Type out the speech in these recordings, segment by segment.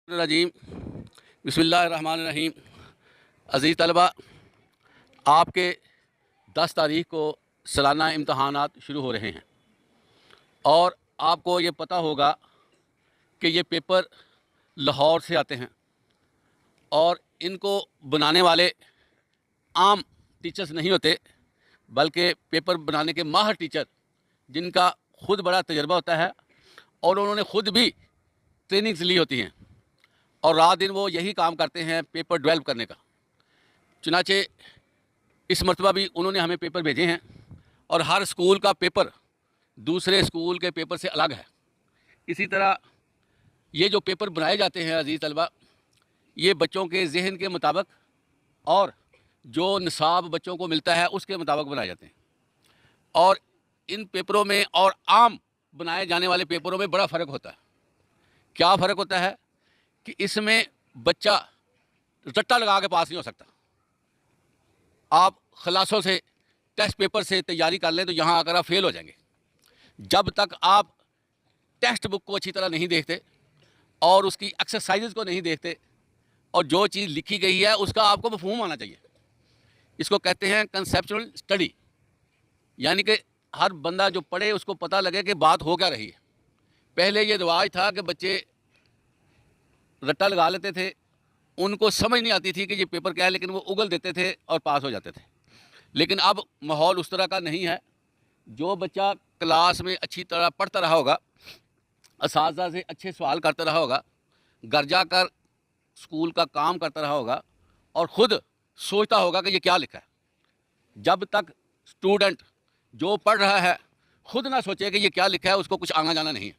रजीम बिस्मिल्लाहिर्रहमानिर्रहीम। अज़ीज़ तलबा, आपके 10 तारीख़ को सालाना इम्तहानात शुरू हो रहे हैं और आपको ये पता होगा कि ये पेपर लाहौर से आते हैं और इनको बनाने वाले आम टीचर्स नहीं होते, बल्कि पेपर बनाने के माहिर टीचर जिनका ख़ुद बड़ा तजर्बा होता है और उन्होंने ख़ुद भी ट्रेनिंग्स ली होती हैं और रात दिन वो यही काम करते हैं पेपर डेवलप करने का। चुनाचे इस मरतबा भी उन्होंने हमें पेपर भेजे हैं और हर स्कूल का पेपर दूसरे स्कूल के पेपर से अलग है। इसी तरह ये जो पेपर बनाए जाते हैं अज़ीज़ तलबा, ये बच्चों के जहन के मुताबिक और जो निसाब बच्चों को मिलता है उसके मुताबिक बनाए जाते हैं। और इन पेपरों में और आम बनाए जाने वाले पेपरों में बड़ा फ़र्क होता है। क्या फ़र्क होता है कि इसमें बच्चा रट्टा लगा के पास नहीं हो सकता। आप खलासों से टेस्ट पेपर से तैयारी कर लें तो यहाँ आकर आप फेल हो जाएंगे। जब तक आप टेक्स्ट बुक को अच्छी तरह नहीं देखते और उसकी एक्सरसाइजेज को नहीं देखते और जो चीज़ लिखी गई है उसका आपको मफ़हूम आना चाहिए। इसको कहते हैं कंसेप्चुअल स्टडी, यानी कि हर बंदा जो पढ़े उसको पता लगे कि बात हो क्या रही है। पहले ये रिवाज था कि बच्चे रट्टा लगा लेते थे, उनको समझ नहीं आती थी कि ये पेपर क्या है, लेकिन वो उगल देते थे और पास हो जाते थे। लेकिन अब माहौल उस तरह का नहीं है। जो बच्चा क्लास में अच्छी तरह पढ़ता रहा होगा, असातिज़ा से अच्छे सवाल करता रहा होगा, घर जाकर स्कूल का काम करता रहा होगा और ख़ुद सोचता होगा कि ये क्या लिखा है। जब तक स्टूडेंट जो पढ़ रहा है ख़ुद ना सोचे कि ये क्या लिखा है, उसको कुछ आना जाना नहीं है।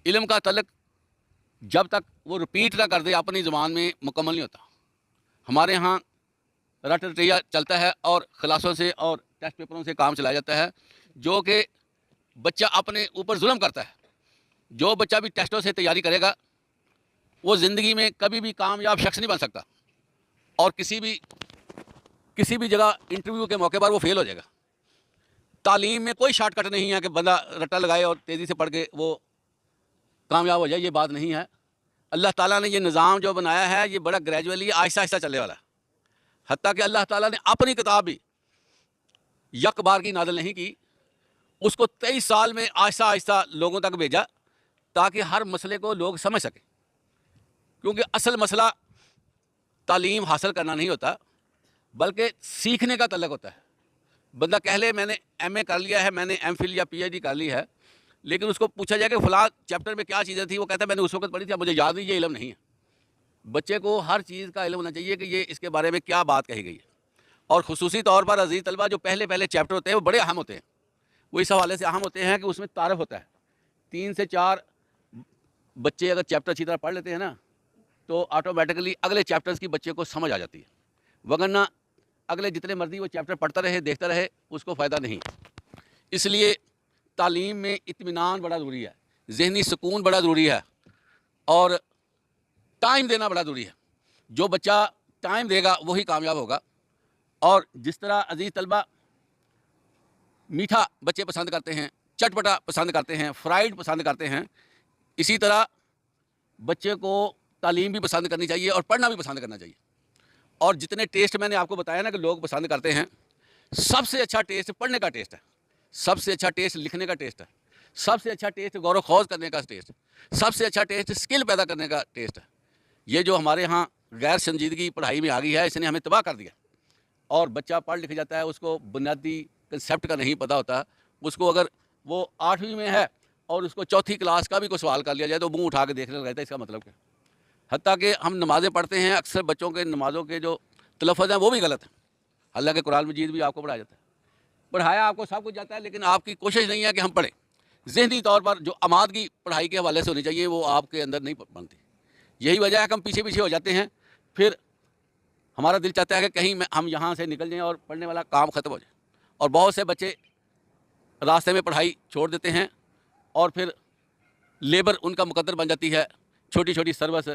इल्म का तलक जब तक वो रिपीट ना कर दे अपनी ज़ुबान में मुकम्मल नहीं होता। हमारे यहाँ रट रटैया चलता है और खलासों से और टेस्ट पेपरों से काम चलाया जाता है, जो कि बच्चा अपने ऊपर जुल्म करता है। जो बच्चा भी टेस्टों से तैयारी करेगा वो ज़िंदगी में कभी भी कामयाब शख्स नहीं बन सकता और किसी भी जगह इंटरव्यू के मौके पर वो फेल हो जाएगा। तालीम में कोई शॉर्टकट नहीं है कि बंदा रट्टा लगाए और तेज़ी से पढ़ के वो कामयाब हो जाए, ये बात नहीं है। अल्लाह ताला ने ये निज़ाम जो बनाया है ये बड़ा ग्रेजुअली आहिस्ता आहिस्ता चलने वाला है। हत्ता कि अल्लाह ताला ने अपनी किताब भी यक बार की नाज़िल नहीं की, उसको 23 साल में आहिस्ता आहिस्ता लोगों तक भेजा ताकि हर मसले को लोग समझ सकें। क्योंकि असल मसला तालीम हासिल करना नहीं होता, बल्कि सीखने का तल्लुक़ होता है। बंदा कह ले मैंने MA कर लिया है, मैंने MPhil या PhD कर ली है, लेकिन उसको पूछा जाए कि फ़लाँ चैप्टर में क्या चीज़ें थी, वो कहता है मैंने उस वक्त पढ़ी थी, मुझे याद नहीं, ये इल्म नहीं है। बच्चे को हर चीज़ का इल्म होना चाहिए कि ये इसके बारे में क्या बात कही गई है। और ख़ुसूसी तौर पर अज़ीज़ तलबा, जो पहले पहले चैप्टर होते हैं वो बड़े अहम होते हैं। वो इस हवाले से अहम होते हैं कि उसमें तारफ़ होता है। 3 से 4 बच्चे अगर चैप्टर अच्छी तरह पढ़ लेते हैं ना, तो ऑटोमेटिकली अगले चैप्टर्स की बच्चे को समझ आ जाती है। वरना अगले जितने मर्जी वो चैप्टर पढ़ता रहे, देखता रहे, उसको फ़ायदा नहीं। इसलिए तालीम में इत्मीनान बड़ा ज़रूरी है, ज़हनी सुकून बड़ा ज़रूरी है और टाइम देना बड़ा ज़रूरी है। जो बच्चा टाइम देगा वही कामयाब होगा। और जिस तरह अज़ीज़ तलबा मीठा बच्चे पसंद करते हैं, चटपटा पसंद करते हैं, फ्राइड पसंद करते हैं, इसी तरह बच्चे को तालीम भी पसंद करनी चाहिए और पढ़ना भी पसंद करना चाहिए। और जितने टेस्ट मैंने आपको बताया ना कि लोग पसंद करते हैं, सबसे अच्छा टेस्ट पढ़ने का टेस्ट है, सबसे अच्छा टेस्ट लिखने का टेस्ट है, सबसे अच्छा टेस्ट गौर खोज करने का टेस्ट है, सबसे अच्छा टेस्ट स्किल पैदा करने का टेस्ट है। ये जो हमारे यहाँ गैर संजीदगी पढ़ाई में आ गई है, इसने हमें तबाह कर दिया। और बच्चा पढ़ लिख जाता है, उसको बुनियादी कंसेप्ट का नहीं पता होता। उसको अगर वो 8वीं में है और उसको 4थी क्लास का भी कोई सवाल कर लिया जाए तो मुँह उठा के देखने लगता है, इसका मतलब क्या। हत्ता कि हम नमाज़ें पढ़ते हैं, अक्सर बच्चों के नमाज़ों के जो तलफ़्फ़ुज़ हैं वो भी गलत हैं। हालांकि कुरान मजीद भी आपको पढ़ाया जाता है, पढ़ाया आपको सब कुछ जाता है, लेकिन आपकी कोशिश नहीं है कि हम पढ़ें। ज़हनी तौर पर जो आमादगी पढ़ाई के हवाले से होनी चाहिए वो आपके अंदर नहीं बनती। यही वजह है कि हम पीछे पीछे हो जाते हैं। फिर हमारा दिल चाहता है कि कहीं हम यहाँ से निकल जाएँ और पढ़ने वाला काम ख़त्म हो जाए। और बहुत से बच्चे रास्ते में पढ़ाई छोड़ देते हैं और फिर लेबर उनका मुकद्दर बन जाती है, छोटी छोटी सर्विस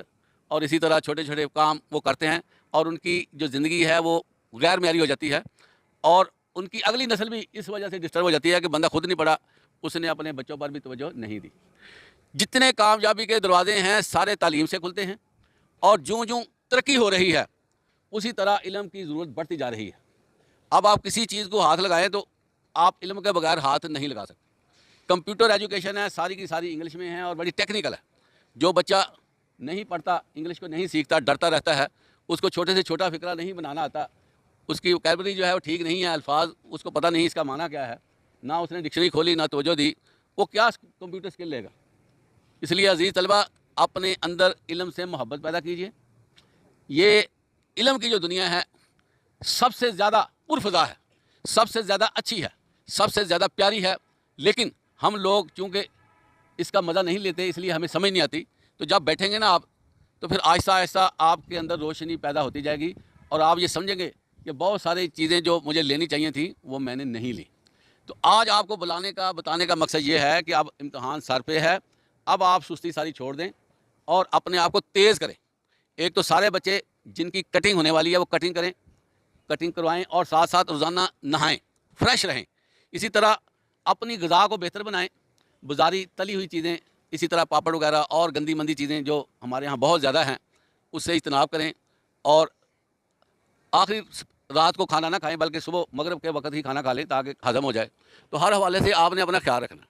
और इसी तरह छोटे छोटे काम वो करते हैं और उनकी जो ज़िंदगी है वो गैर मेयारी हो जाती है और उनकी अगली नस्ल भी इस वजह से डिस्टर्ब हो जाती है कि बंदा खुद नहीं पढ़ा, उसने अपने बच्चों पर भी तवज्जो नहीं दी। जितने कामयाबी के दरवाजे हैं सारे तालीम से खुलते हैं, और जूँ जूँ तरक्की हो रही है उसी तरह इल्म की ज़रूरत बढ़ती जा रही है। अब आप किसी चीज़ को हाथ लगाएं तो आप इल्म के बगैर हाथ नहीं लगा सकते। कंप्यूटर एजुकेशन है, सारी की सारी इंग्लिश में है और बड़ी टेक्निकल है। जो बच्चा नहीं पढ़ता, इंग्लिश को नहीं सीखता, डरता रहता है, उसको छोटे से छोटा फ़िक्रा नहीं बनाना आता, उसकी वोकैबुलरी जो है वो ठीक नहीं है, अल्फाज उसको पता नहीं इसका माना क्या है, ना उसने डिक्शनरी खोली ना तवज्जो दी, वो क्या कंप्यूटर स्किल लेगा। इसलिए अजीज़ तलबा, अपने अंदर इल्म से मोहब्बत पैदा कीजिए। ये इल्म की जो दुनिया है सबसे ज़्यादा पुरफ़ज़ा है, सबसे ज़्यादा अच्छी है, सबसे ज़्यादा प्यारी है, लेकिन हम लोग चूँकि इसका मज़ा नहीं लेते इसलिए हमें समझ नहीं आती। तो जब बैठेंगे ना आप, तो फिर आहिस्ता आहिस्ता आपके अंदर रोशनी पैदा होती जाएगी और आप ये समझेंगे कि बहुत सारी चीज़ें जो मुझे लेनी चाहिए थी वो मैंने नहीं ली। तो आज आपको बुलाने का, बताने का मकसद ये है कि अब इम्तहान सर पे है, अब आप सुस्ती सारी छोड़ दें और अपने आप को तेज़ करें। एक तो सारे बच्चे जिनकी कटिंग होने वाली है वो कटिंग करें, कटिंग करवाएं और साथ साथ रोज़ाना नहाएं, फ्रेश रहें। इसी तरह अपनी ग़िज़ा को बेहतर बनाएं। बाज़ारी तली हुई चीज़ें, इसी तरह पापड़ वगैरह और गंदी मंदी चीज़ें जो हमारे यहाँ बहुत ज़्यादा हैं, उससे इज्तनाब करें। और आखिरी रात को खाना ना खाएं, बल्कि सुबह मगरिब के वक्त ही खाना खा लें ताकि हज़म हो जाए। तो हर हवाले से आपने अपना ख्याल रखना।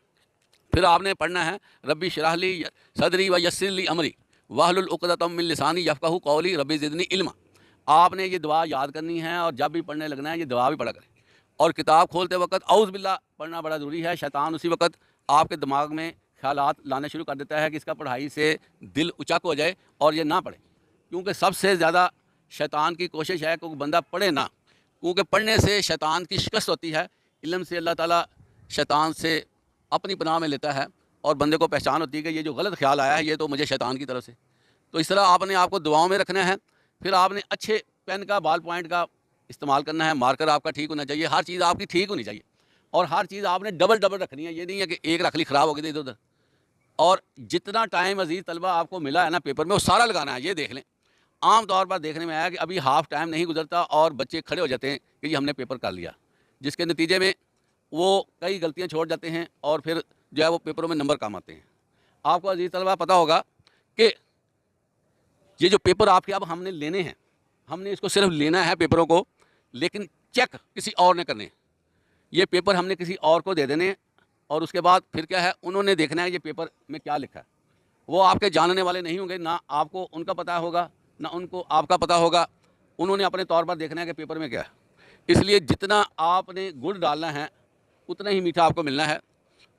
फिर आपने पढ़ना है, रब्बी शरह ली सदरी व यस्सिर ली अमरी वाहलुल उक़दतम मिन लिसानी यफ़क़हू क़ौली रब्बी ज़िदनी इल्मा। आपने ये दुआ याद करनी है और जब भी पढ़ने लगना है ये दुआ भी पढ़ा करें। और किताब खोलते वक्त औज़ बिल्लाह पढ़ना बड़ा ज़रूरी है। शैतान उसी वक्त आपके दिमाग में ख़यालात लाना शुरू कर देता है कि इसका पढ़ाई से दिल उचक हो जाए और ये ना पढ़े, क्योंकि सबसे ज़्यादा शैतान की कोशिश है कि बंदा पढ़े ना, क्योंकि पढ़ने से शैतान की शिकस्त होती है। इल्म से अल्लाह ताला शैतान से अपनी पनाह में लेता है और बंदे को पहचान होती है कि ये जो गलत ख्याल आया है ये तो मुझे शैतान की तरफ से। तो इस तरह आपने आपको दुआओं में रखना है। फिर आपने अच्छे पेन का, बॉल पॉइंट का इस्तेमाल करना है। मार्कर आपका ठीक होना चाहिए, हर चीज़ आपकी ठीक होनी चाहिए और हर चीज़ आपने डबल डबल रखनी है। ये नहीं है कि एक रख ली ख़राब हो गई इधर उधर। और जितना टाइम अजीज़ तलबा आपको मिला है ना पेपर में, वो सारा लगाना है। ये देख लें, आम तौर पर देखने में आया कि अभी हाफ़ टाइम नहीं गुजरता और बच्चे खड़े हो जाते हैं कि ये हमने पेपर कर लिया, जिसके नतीजे में वो कई गलतियाँ छोड़ जाते हैं और फिर जो है वो पेपरों में नंबर कम आते हैं। आपको अजीज़ तलबा पता होगा कि ये जो पेपर आपके अब हमने लेने हैं, हमने इसको सिर्फ लेना है पेपरों को, लेकिन चेक किसी और ने करने हैं। ये पेपर हमने किसी और को दे देने हैं और उसके बाद फिर क्या है, उन्होंने देखना है ये पेपर में क्या लिखा है। वो आपके जानने वाले नहीं होंगे, ना आपको उनका पता होगा ना उनको आपका पता होगा। उन्होंने अपने तौर पर देखना है कि पेपर में क्या है। इसलिए जितना आपने गुड़ डालना है उतना ही मीठा आपको मिलना है।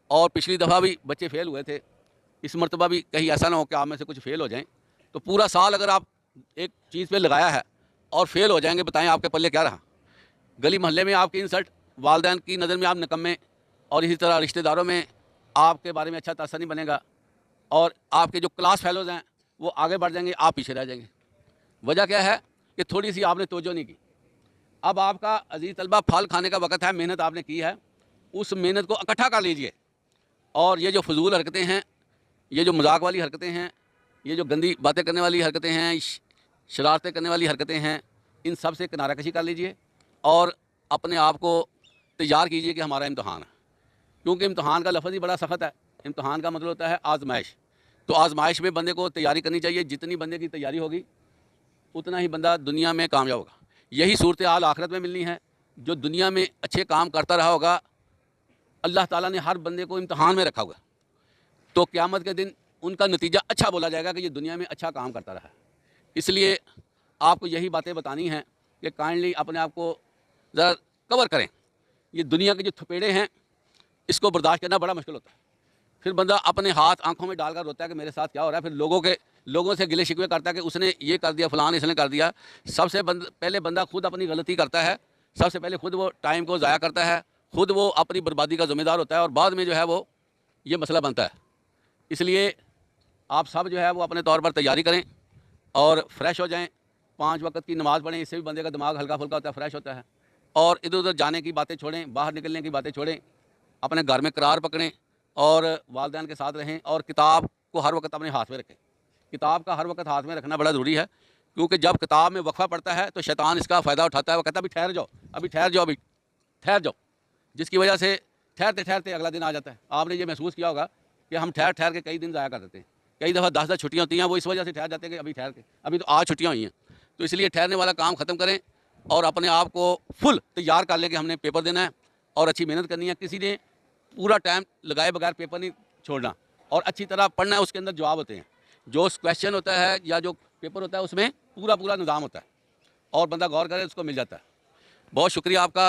और पिछली दफ़ा भी बच्चे फेल हुए थे, इस मरतबा भी कहीं ऐसा ना हो कि आप में से कुछ फेल हो जाएं। तो पूरा साल अगर आप एक चीज़ पे लगाया है और फेल हो जाएंगे, बताएं आपके पल्ले क्या रहा। गली मोहल्ले में आपकी इंसल्ट, वालिदैन की नज़र में आप निकम्मे, और इसी तरह रिश्तेदारों में आपके बारे में अच्छा तासर नहीं बनेगा और आपके जो क्लास फेलोज़ हैं वो आगे बढ़ जाएंगे, आप पीछे रह जाएंगे। वजह क्या है कि थोड़ी सी आपने तवज्जो नहीं की। अब आपका अजीज़ तलबा फल खाने का वक़्त है, मेहनत आपने की है, उस मेहनत को इकट्ठा कर लीजिए। और ये जो फजूल हरकतें हैं, ये जो मजाक वाली हरकतें हैं, ये जो गंदी बातें करने वाली हरकतें हैं, शरारतें करने वाली हरकतें हैं, इन सब से किनारा कशी कर लीजिए और अपने आप को तैयार कीजिए कि हमारा इम्तहान है। क्योंकि इम्तहान का लफ्ज़ ही बड़ा सख्त है। इम्तहान का मतलब होता है आजमाइश। तो आजमाइश में बंदे को तैयारी करनी चाहिए। जितनी बंदे की तैयारी होगी उतना ही बंदा दुनिया में कामयाब होगा। यही सूरत हाल आखिरत में मिलनी है। जो दुनिया में अच्छे काम करता रहा होगा, अल्लाह ताला ने हर बंदे को इम्तहान में रखा होगा, तो क़यामत के दिन उनका नतीजा अच्छा बोला जाएगा कि ये दुनिया में अच्छा काम करता रहा। इसलिए आपको यही बातें बतानी हैं कि काइंडली अपने आप को ज़रा कवर करें। ये दुनिया के जो थपेड़े हैं इसको बर्दाश्त करना बड़ा मुश्किल होता है। फिर बंदा अपने हाथ आंखों में डालकर रोता है कि मेरे साथ क्या हो रहा है। फिर लोगों से गिले शिकवे करता है कि उसने ये कर दिया, फलान इसने कर दिया। सबसे पहले बंदा खुद अपनी गलती करता है। सबसे पहले खुद वो टाइम को ज़ाया करता है, खुद वो अपनी बर्बादी का ज़िम्मेदार होता है और बाद में जो है वो ये मसला बनता है। इसलिए आप सब जो है वो अपने तौर पर तैयारी करें और फ्रेश हो जाएं। 5 वक्त की नमाज़ पढ़ें, इससे भी बंदे का दिमाग हल्का फुल्का होता है, फ्रेश होता है। और इधर उधर जाने की बातें छोड़ें, बाहर निकलने की बातें छोड़ें, अपने घर में करार पकड़ें और वालिदैन के साथ रहें और किताब को हर वक्त अपने हाथ में रखें। किताब का हर वक्त हाथ में रखना बड़ा ज़रूरी है, क्योंकि जब किताब में वक्फा पड़ता है तो शैतान इसका फ़ायदा उठाता है। वो कहता है अभी ठहर जाओ, अभी ठहर जाओ, अभी ठहर जाओ, जिसकी वजह से ठहरते ठहरते अगला दिन आ जाता है। आपने ये महसूस किया होगा कि हम ठहर ठहर के कई दिन ज़ाया कर देते हैं। कई दफ़ा 10-10 छुट्टियाँ होती हैं, वो इस वजह से ठहर जाते हैं कि अभी ठहर के, अभी तो आज छुट्टियाँ हुई हैं। तो इसलिए ठहरने वाला काम ख़त्म करें और अपने आप को फुल तैयार कर लें कि हमने पेपर देना है और अच्छी मेहनत करनी है। किसी ने पूरा टाइम लगाए बगैर पेपर नहीं छोड़ना और अच्छी तरह पढ़ना है। उसके अंदर जवाब होते हैं, जो क्वेश्चन होता है या जो पेपर होता है उसमें पूरा पूरा निज़ाम होता है और बंदा गौर करे उसको मिल जाता है। बहुत शुक्रिया आपका,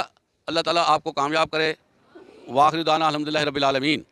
अल्लाह ताला आपको कामयाब करे। वाखिर दाना अल्हम्दुलिल्लाहि रब्बिल आलमीन।